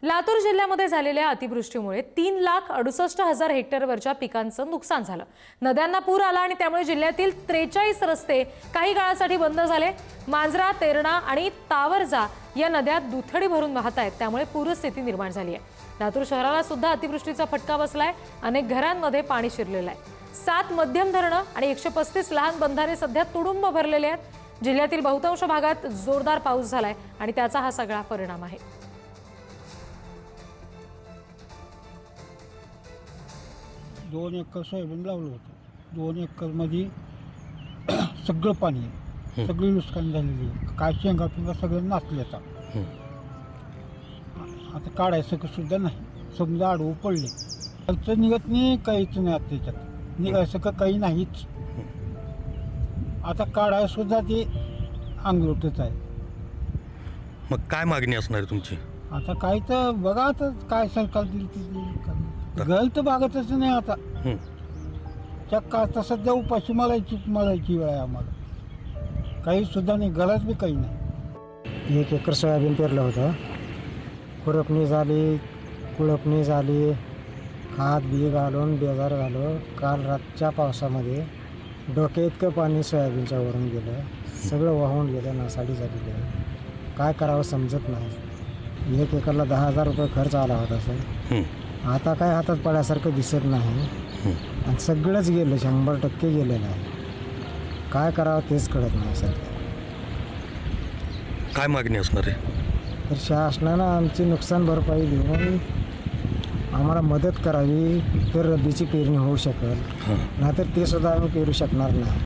लातूर जिल्ह्यामध्ये झालेल्या अतिवृष्टीमुळे 3,68,000 हेक्टरवरच्या पिकांचं नुकसान झालं। नद्यांना पूर आला आणि त्यामुळे जिल्ह्यातील 43 रस्ते काही काळासाठी बंद झाले। मांजरा, तेरणा आणि तावरजा या नद्या दुथडी भरून वाहत आहेत, त्यामुळे पूरस्थिती निर्माण झाली आहे। लातूर शहराला सुद्धा अतिवृष्टीचा फटका बसलाय। अनेक घरांमध्ये पाणी शिरलेलं आहे। 7 मध्यम धरणं आणि 135 लहान बंधारे सध्या तुडुंब भरलेले आहेत। जिल्ह्यातील बहुतांश भागात जोरदार पाऊस झालाय आणि त्याचा हा सगळा परिणाम आहे। 2 एकर सोयाबीन लावलं होतं। 2 एकरमध्ये सगळं पाणी आहे, सगळी नुकसान झालेली आहे। काय शेंगा पिंगा सगळं नाचल्याचा आता काढायचं सुद्धा नाही, समजा आडवं पडले खर्च निघत नाही, काहीच नाही आता त्याच्यात निघायचं का काही नाहीच। आता काढायला सुद्धा ते अंगलोटच आहे। मग काय मागणी असणार आहे तुमची? आता काय तर बघा, आता काय सरकार दिली ती गल तर भागतच नाही आता। चक्का आता सध्या उपाशी मलायची वेळ आहे आम्हाला, काही सुद्धा नाही, गरज बी काही नाही। 1 एकर सोयाबीन पेरलं होतं। खुरपणी झाली, कुळपणी झाली, खात बी घालून बेजार घालून काल रातच्या पावसामध्ये डोके इतकं पाणी सोयाबीनच्या वरून गेलं, सगळं वाहून गेलं, नासाडी झालेली आहे। काय करावं समजत नाही। 1 एकरला 10,000 रुपये खर्च आला होता सर। आता काय हातात पडल्यासारखं दिसत नाही आणि सगळंच गेलं, 100% गेलेलं आहे। काय करावं तेच कळत नाही सध्या। काय मागणी असणार आहे? तर शासनानं आमची नुकसान भरपाई देऊन आम्हाला मदत करावी, तर रब्बीची पेरणी होऊ शकेल, नाहीतर ते सुद्धा आम्ही पेरू शकणार नाही।